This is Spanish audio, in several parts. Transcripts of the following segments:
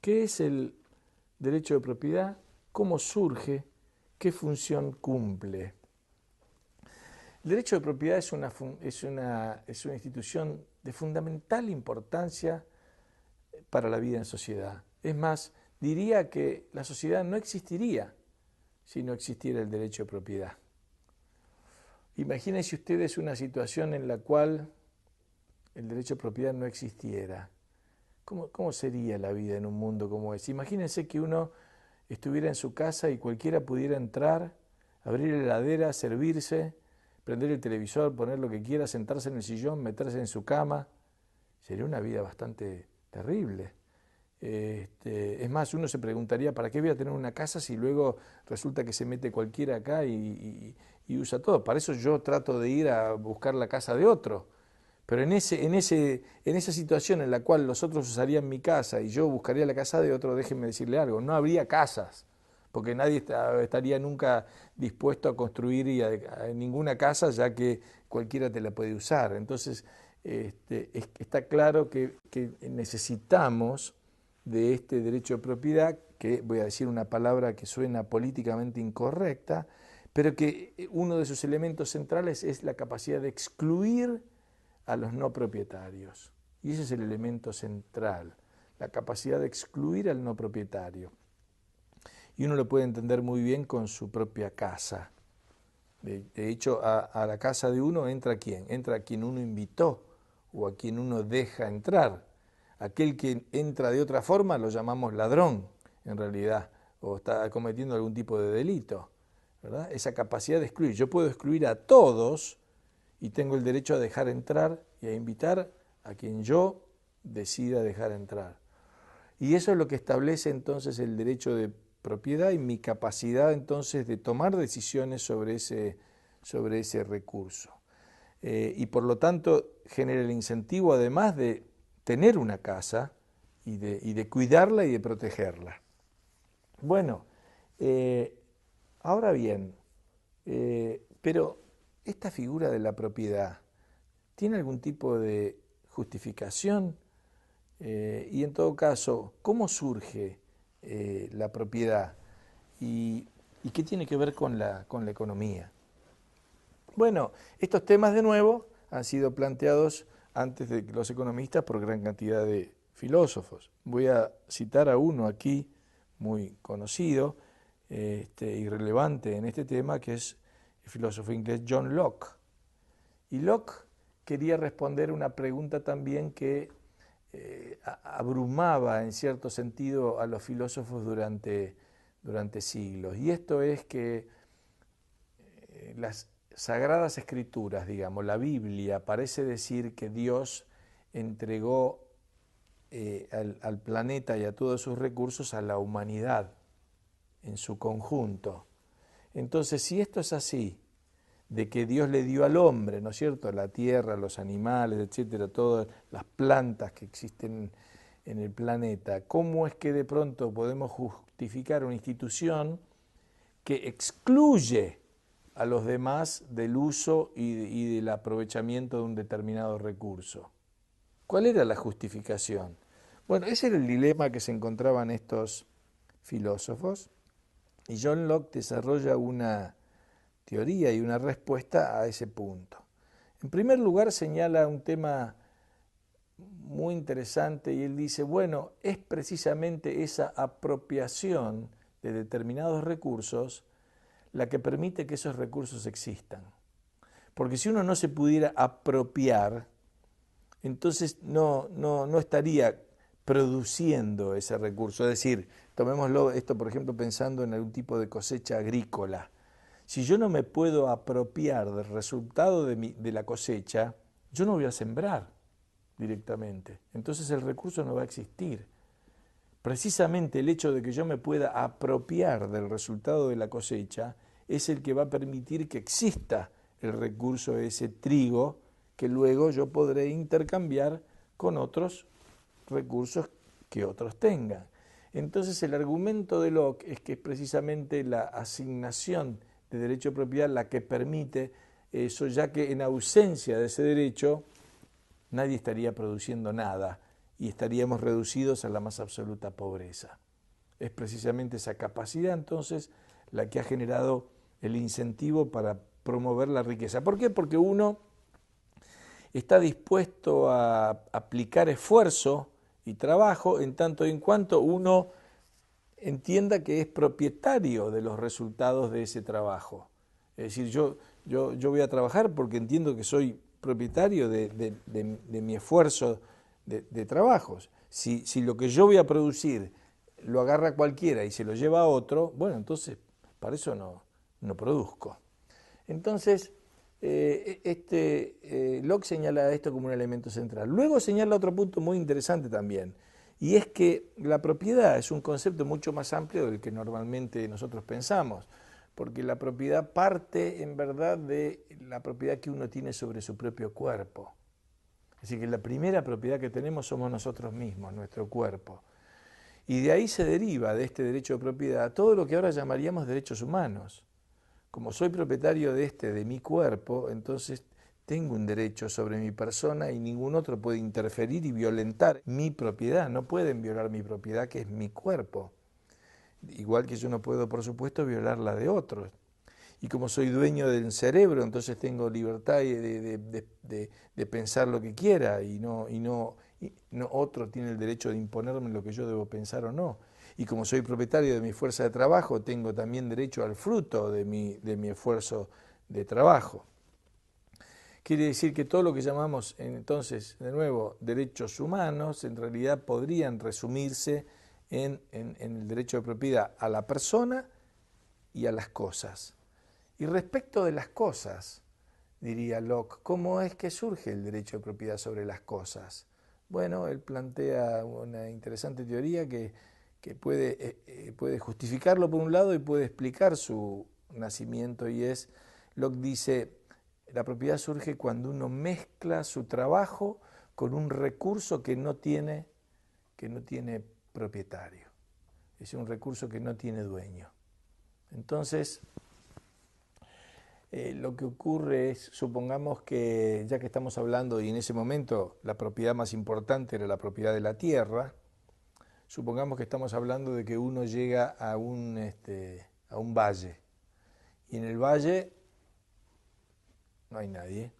¿Qué es el derecho de propiedad? ¿Cómo surge? ¿Qué función cumple? El derecho de propiedad es una institución de fundamental importancia para la vida en sociedad. Es más, diría que la sociedad no existiría si no existiera el derecho de propiedad. Imagínense ustedes una situación en la cual el derecho de propiedad no existiera. ¿Cómo sería la vida en un mundo como ese? Imagínense que uno estuviera en su casa y cualquiera pudiera entrar, abrir la heladera, servirse, prender el televisor, poner lo que quiera, sentarse en el sillón, meterse en su cama. Sería una vida bastante terrible. Es más, uno se preguntaría, ¿para qué voy a tener una casa si luego resulta que se mete cualquiera acá y usa todo? Para eso yo trato de ir a buscar la casa de otro. Pero en esa situación en la cual los otros usarían mi casa y yo buscaría la casa de otro, déjenme decirle algo, no habría casas, porque nadie estaría nunca dispuesto a construir ninguna casa, ya que cualquiera te la puede usar. Entonces, está claro que necesitamos de este derecho de propiedad, que voy a decir una palabra que suena políticamente incorrecta, pero que uno de sus elementos centrales es la capacidad de excluir a los no propietarios. Y ese es el elemento central, la capacidad de excluir al no propietario. Y uno lo puede entender muy bien con su propia casa. De hecho, a la casa de uno entra ¿quién? Entra a quien uno invitó o a quien uno deja entrar. Aquel que entra de otra forma lo llamamos ladrón, en realidad, o está cometiendo algún tipo de delito, ¿verdad? Esa capacidad de excluir. Yo puedo excluir a todos y tengo el derecho a dejar entrar y a invitar a quien yo decida dejar entrar. Y eso es lo que establece entonces el derecho de propiedad y mi capacidad entonces de tomar decisiones sobre ese recurso. Y por lo tanto genera el incentivo, además de tener una casa y de cuidarla y de protegerla. Bueno, ahora bien, pero esta figura de la propiedad, ¿tiene algún tipo de justificación? Y en todo caso, ¿cómo surge la propiedad? ¿Y qué tiene que ver con la economía? Bueno, estos temas de nuevo han sido planteados antes de los economistas por gran cantidad de filósofos. Voy a citar a uno aquí muy conocido y relevante en este tema, que es el filósofo inglés John Locke. Y Locke quería responder una pregunta también que abrumaba en cierto sentido a los filósofos durante siglos. Y esto es que las Sagradas Escrituras, digamos, la Biblia, parece decir que Dios entregó al planeta y a todos sus recursos a la humanidad en su conjunto. Entonces, si esto es así, de que Dios le dio al hombre, ¿no es cierto?, la tierra, los animales, etcétera, todas las plantas que existen en el planeta, ¿cómo es que de pronto podemos justificar una institución que excluye a los demás del uso y del aprovechamiento de un determinado recurso? ¿Cuál era la justificación? Bueno, ese era el dilema que se encontraban estos filósofos, y John Locke desarrolla una teoría y una respuesta a ese punto. En primer lugar, señala un tema muy interesante y él dice, bueno, es precisamente esa apropiación de determinados recursos la que permite que esos recursos existan. Porque si uno no se pudiera apropiar, entonces no estaría produciendo ese recurso. Es decir, tomémoslo esto, por ejemplo, pensando en algún tipo de cosecha agrícola. Si yo no me puedo apropiar del resultado de la cosecha, yo no voy a sembrar directamente. Entonces el recurso no va a existir. Precisamente el hecho de que yo me pueda apropiar del resultado de la cosecha es el que va a permitir que exista el recurso de ese trigo que luego yo podré intercambiar con otros recursos que otros tengan. Entonces el argumento de Locke es que es precisamente la asignación de derecho de propiedad la que permite eso, ya que en ausencia de ese derecho nadie estaría produciendo nada y estaríamos reducidos a la más absoluta pobreza. Es precisamente esa capacidad entonces la que ha generado el incentivo para promover la riqueza. ¿Por qué? Porque uno está dispuesto a aplicar esfuerzo y trabajo en tanto y en cuanto uno entienda que es propietario de los resultados de ese trabajo. Es decir, yo voy a trabajar porque entiendo que soy propietario de mi esfuerzo de trabajos. Si lo que yo voy a producir lo agarra cualquiera y se lo lleva a otro, bueno, entonces para eso no produzco. Entonces, Locke señala esto como un elemento central. Luego señala otro punto muy interesante también, y es que la propiedad es un concepto mucho más amplio del que normalmente nosotros pensamos, porque la propiedad parte en verdad de la propiedad que uno tiene sobre su propio cuerpo. Así que la primera propiedad que tenemos somos nosotros mismos, nuestro cuerpo. Y de ahí se deriva, de este derecho de propiedad, todo lo que ahora llamaríamos derechos humanos. Como soy propietario de mi cuerpo, entonces tengo un derecho sobre mi persona y ningún otro puede interferir y violentar mi propiedad. No pueden violar mi propiedad, que es mi cuerpo. Igual que yo no puedo, por supuesto, violar la de otros. Y como soy dueño del cerebro, entonces tengo libertad de pensar lo que quiera y no otro tiene el derecho de imponerme lo que yo debo pensar o no. Y como soy propietario de mi fuerza de trabajo, tengo también derecho al fruto de mi esfuerzo de trabajo. Quiere decir que todo lo que llamamos entonces, de nuevo, derechos humanos, en realidad podrían resumirse en el derecho de propiedad a la persona y a las cosas. Y respecto de las cosas, diría Locke, ¿cómo es que surge el derecho de propiedad sobre las cosas? Bueno, él plantea una interesante teoría que puede justificarlo por un lado y puede explicar su nacimiento, y es, Locke dice, la propiedad surge cuando uno mezcla su trabajo con un recurso que no tiene propietario, es un recurso que no tiene dueño. Entonces, lo que ocurre es, supongamos que, ya que estamos hablando, y en ese momento la propiedad más importante era la propiedad de la tierra, supongamos que estamos hablando de que uno llega a un valle, y en el valle no hay nadie,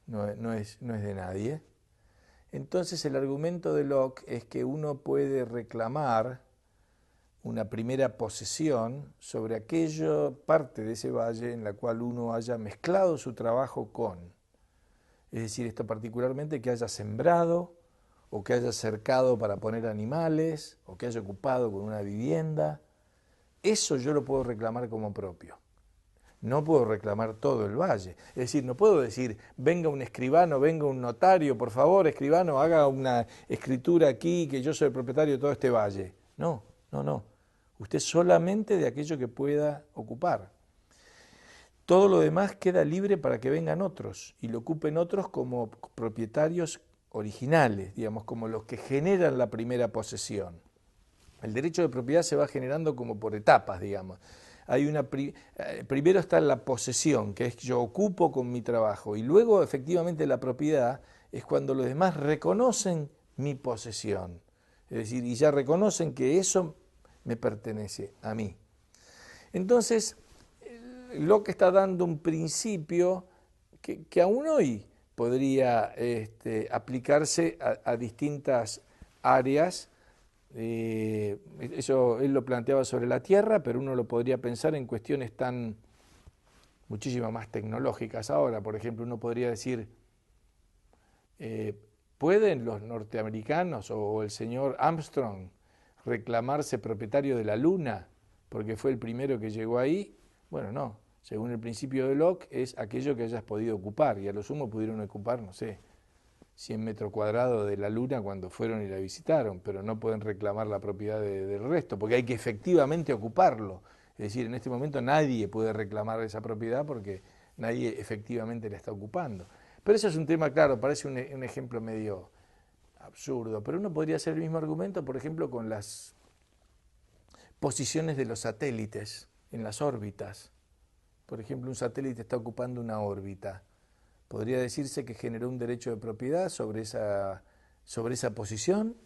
no es de nadie. Entonces el argumento de Locke es que uno puede reclamar una primera posesión sobre aquella parte de ese valle en la cual uno haya mezclado su trabajo con. Es decir, esto particularmente que haya sembrado, o que haya cercado para poner animales, o que haya ocupado con una vivienda. Eso yo lo puedo reclamar como propio. No puedo reclamar todo el valle. Es decir, no puedo decir, venga un escribano, venga un notario, por favor, escribano, haga una escritura aquí, que yo soy el propietario de todo este valle. No. Usted solamente de aquello que pueda ocupar. Todo lo demás queda libre para que vengan otros y lo ocupen otros como propietarios originales, digamos, como los que generan la primera posesión. El derecho de propiedad se va generando como por etapas, digamos. Primero está la posesión, que es que yo ocupo con mi trabajo, y luego efectivamente la propiedad es cuando los demás reconocen mi posesión. Es decir, y ya reconocen que eso me pertenece a mí. Entonces, Locke está dando un principio que aún hoy podría aplicarse a distintas áreas. Eso él lo planteaba sobre la Tierra, pero uno lo podría pensar en cuestiones muchísimo más tecnológicas ahora. Por ejemplo, uno podría decir, ¿pueden los norteamericanos o el señor Armstrong reclamarse propietario de la Luna porque fue el primero que llegó ahí? Bueno, no. Según el principio de Locke, es aquello que hayas podido ocupar, y a lo sumo pudieron ocupar, no sé, 100 metros cuadrados de la Luna cuando fueron y la visitaron, pero no pueden reclamar la propiedad del resto, porque hay que efectivamente ocuparlo. Es decir, en este momento nadie puede reclamar esa propiedad porque nadie efectivamente la está ocupando. Pero eso es un tema, claro, parece un ejemplo medio absurdo, pero uno podría hacer el mismo argumento, por ejemplo, con las posiciones de los satélites en las órbitas. Por ejemplo, un satélite está ocupando una órbita. Podría decirse que generó un derecho de propiedad sobre sobre esa posición,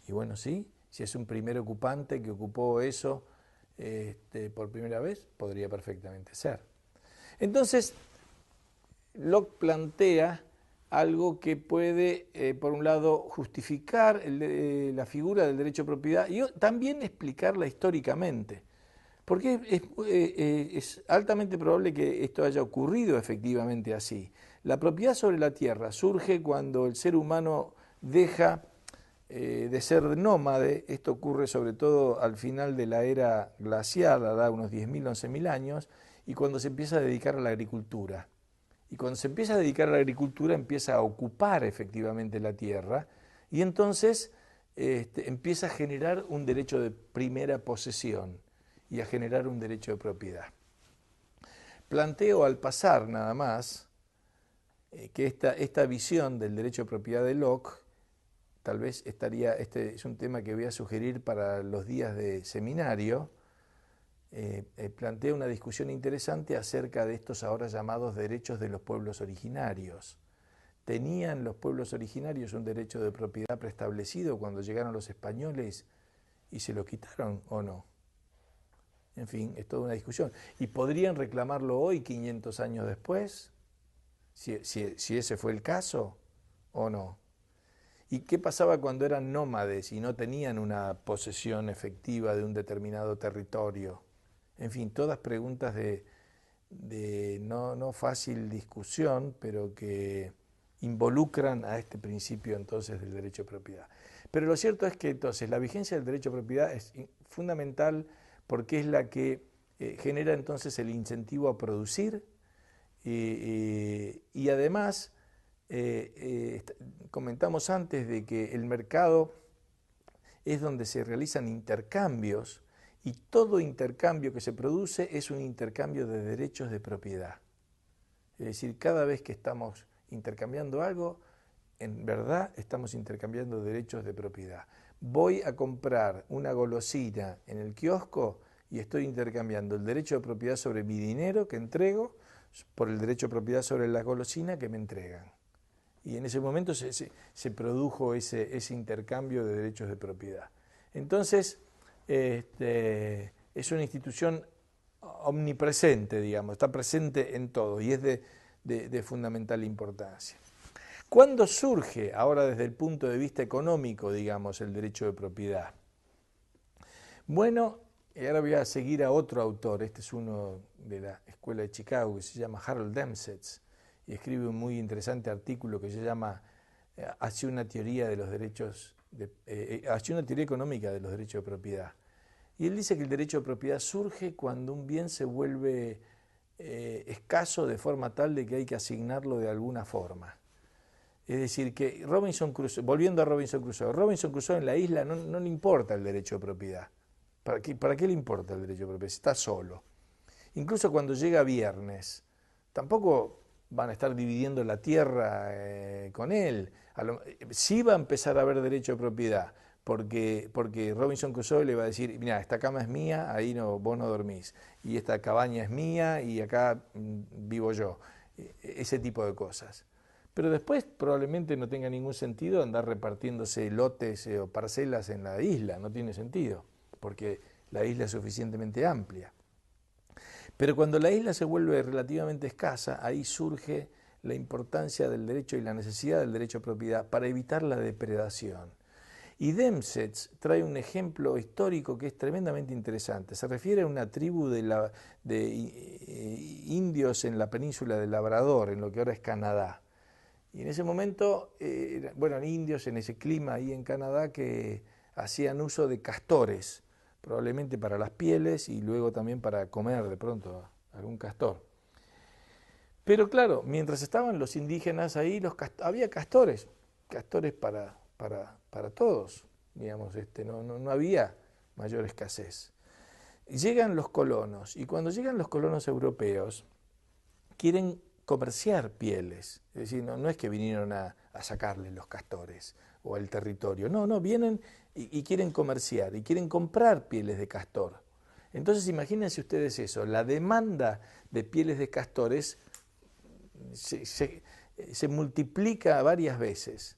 y bueno, sí, si es un primer ocupante que ocupó eso por primera vez, podría perfectamente ser. Entonces, Locke plantea algo que puede, por un lado, justificar la figura del derecho de propiedad y también explicarla históricamente. Porque es altamente probable que esto haya ocurrido efectivamente así. La propiedad sobre la tierra surge cuando el ser humano deja de ser nómade. Esto ocurre sobre todo al final de la era glacial, hará unos 10.000, 11.000 años, y cuando se empieza a dedicar a la agricultura. Y cuando se empieza a dedicar a la agricultura, empieza a ocupar efectivamente la tierra, y entonces empieza a generar un derecho de primera posesión y a generar un derecho de propiedad. Planteo al pasar nada más que esta visión del derecho de propiedad de Locke, tal vez este es un tema que voy a sugerir para los días de seminario, plantea una discusión interesante acerca de estos ahora llamados derechos de los pueblos originarios. ¿Tenían los pueblos originarios un derecho de propiedad preestablecido cuando llegaron los españoles y se lo quitaron o no? En fin, es toda una discusión. ¿Y podrían reclamarlo hoy, 500 años después? Si ese fue el caso o no. ¿Y qué pasaba cuando eran nómades y no tenían una posesión efectiva de un determinado territorio? En fin, todas preguntas de no fácil discusión, pero que involucran a este principio entonces del derecho de propiedad. Pero lo cierto es que entonces la vigencia del derecho de propiedad es fundamental porque es la que genera entonces el incentivo a producir y además comentamos antes de que el mercado es donde se realizan intercambios y todo intercambio que se produce es un intercambio de derechos de propiedad. Es decir, cada vez que estamos intercambiando algo, en verdad estamos intercambiando derechos de propiedad. Voy a comprar una golosina en el kiosco y estoy intercambiando el derecho de propiedad sobre mi dinero que entrego por el derecho de propiedad sobre la golosina que me entregan. Y en ese momento se produjo ese intercambio de derechos de propiedad. Entonces, es una institución omnipresente, digamos, está presente en todo y es de fundamental importancia. ¿Cuándo surge, ahora desde el punto de vista económico, digamos, el derecho de propiedad? Bueno, ahora voy a seguir a otro autor, este es uno de la Escuela de Chicago, que se llama Harold Demsetz, y escribe un muy interesante artículo que se llama Hacia una teoría de los derechos, hacia una teoría económica de los derechos de propiedad. Y él dice que el derecho de propiedad surge cuando un bien se vuelve escaso de forma tal de que hay que asignarlo de alguna forma. Es decir, que Robinson Crusoe, volviendo a Robinson Crusoe en la isla no le importa el derecho de propiedad. ¿Para qué le importa el derecho de propiedad? Está solo. Incluso cuando llega viernes, tampoco van a estar dividiendo la tierra con él. Sí va a empezar a haber derecho de propiedad, porque Robinson Crusoe le va a decir, mira, esta cama es mía, ahí vos no dormís, y esta cabaña es mía y acá vivo yo. Ese tipo de cosas. Pero después probablemente no tenga ningún sentido andar repartiéndose lotes o parcelas en la isla, no tiene sentido, porque la isla es suficientemente amplia. Pero cuando la isla se vuelve relativamente escasa, ahí surge la importancia del derecho y la necesidad del derecho a propiedad para evitar la depredación. Y Demsetz trae un ejemplo histórico que es tremendamente interesante. Se refiere a una tribu de indios en la península de Labrador, en lo que ahora es Canadá. Y en ese momento, eran indios en ese clima ahí en Canadá que hacían uso de castores, probablemente para las pieles y luego también para comer de pronto algún castor. Pero claro, mientras estaban los indígenas ahí, había castores para todos, digamos, no había mayor escasez. Llegan los colonos, y cuando llegan los colonos europeos, quieren comerciar pieles, es decir, no es que vinieron a sacarle los castores o el territorio, no, vienen y quieren comerciar, y quieren comprar pieles de castor. Entonces imagínense ustedes eso, la demanda de pieles de castores se multiplica varias veces.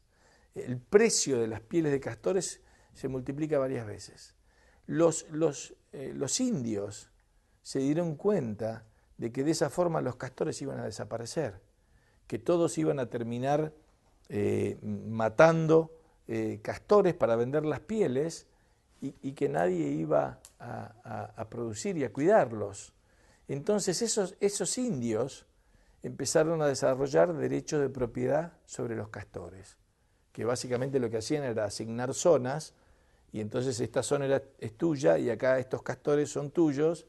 el precio de las pieles de castores se multiplica varias veces. Los indios se dieron cuenta de que de esa forma los castores iban a desaparecer, que todos iban a terminar matando castores para vender las pieles y que nadie iba a producir y a cuidarlos. Entonces esos indios empezaron a desarrollar derechos de propiedad sobre los castores, que básicamente lo que hacían era asignar zonas, y entonces esta zona es tuya y acá estos castores son tuyos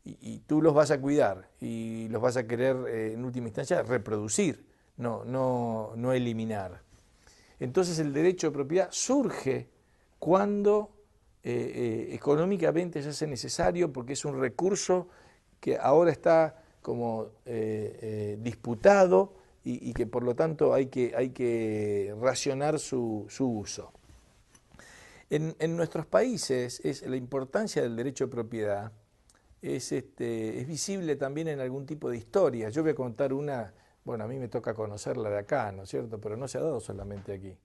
y tú los vas a cuidar y los vas a querer en última instancia reproducir, no eliminar. Entonces el derecho de propiedad surge cuando económicamente se hace necesario, porque es un recurso que ahora está como disputado y que por lo tanto hay que racionar su uso. En nuestros países la importancia del derecho de propiedad es visible también en algún tipo de historia. Yo voy a contar una, bueno, a mí me toca conocerla de acá, ¿no es cierto? Pero no se ha dado solamente aquí.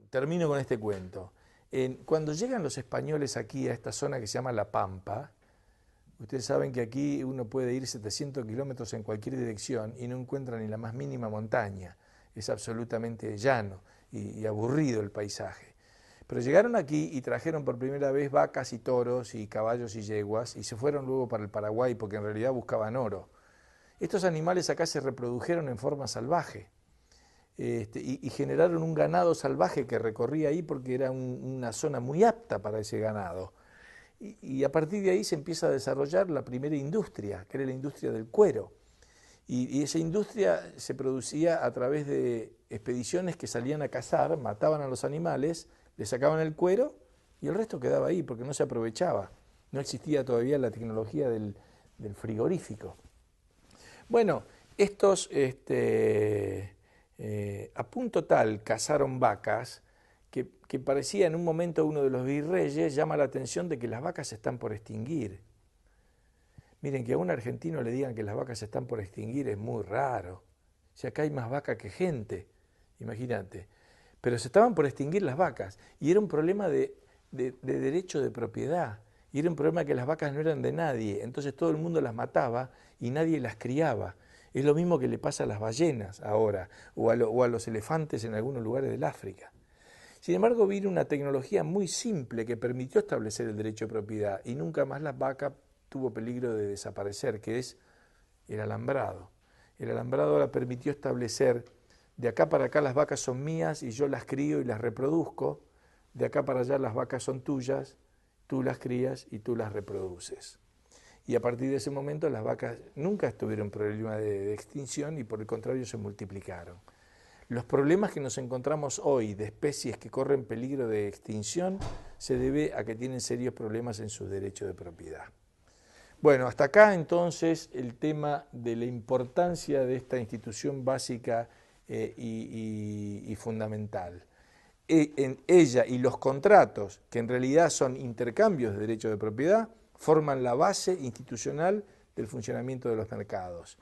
Termino con este cuento. Cuando llegan los españoles aquí a esta zona que se llama La Pampa, ustedes saben que aquí uno puede ir 700 kilómetros en cualquier dirección y no encuentra ni la más mínima montaña. Es absolutamente llano y aburrido el paisaje. Pero llegaron aquí y trajeron por primera vez vacas y toros y caballos y yeguas y se fueron luego para el Paraguay porque en realidad buscaban oro. Estos animales acá se reprodujeron en forma salvaje y generaron un ganado salvaje que recorría ahí porque era una zona muy apta para ese ganado. Y a partir de ahí se empieza a desarrollar la primera industria, que era la industria del cuero. Y esa industria se producía a través de expediciones que salían a cazar, mataban a los animales, le sacaban el cuero y el resto quedaba ahí porque no se aprovechaba. No existía todavía la tecnología del frigorífico. Bueno, estos a punto tal cazaron vacas que parecía en un momento uno de los virreyes llama la atención de que las vacas se están por extinguir. Miren, que a un argentino le digan que las vacas se están por extinguir es muy raro. Si acá hay más vaca que gente, imagínate. Pero se estaban por extinguir las vacas y era un problema de derecho de propiedad. Y era un problema que las vacas no eran de nadie, entonces todo el mundo las mataba y nadie las criaba. Es lo mismo que le pasa a las ballenas ahora o a los elefantes en algunos lugares del África. Sin embargo, vino una tecnología muy simple que permitió establecer el derecho de propiedad y nunca más la vaca tuvo peligro de desaparecer, que es el alambrado. El alambrado ahora permitió establecer, de acá para acá las vacas son mías y yo las crío y las reproduzco, de acá para allá las vacas son tuyas, tú las crías y tú las reproduces. Y a partir de ese momento las vacas nunca tuvieron problema de extinción y por el contrario se multiplicaron. Los problemas que nos encontramos hoy de especies que corren peligro de extinción se debe a que tienen serios problemas en su derecho de propiedad. Bueno, hasta acá entonces el tema de la importancia de esta institución básica y fundamental. En ella y los contratos, que en realidad son intercambios de derecho de propiedad, forman la base institucional del funcionamiento de los mercados.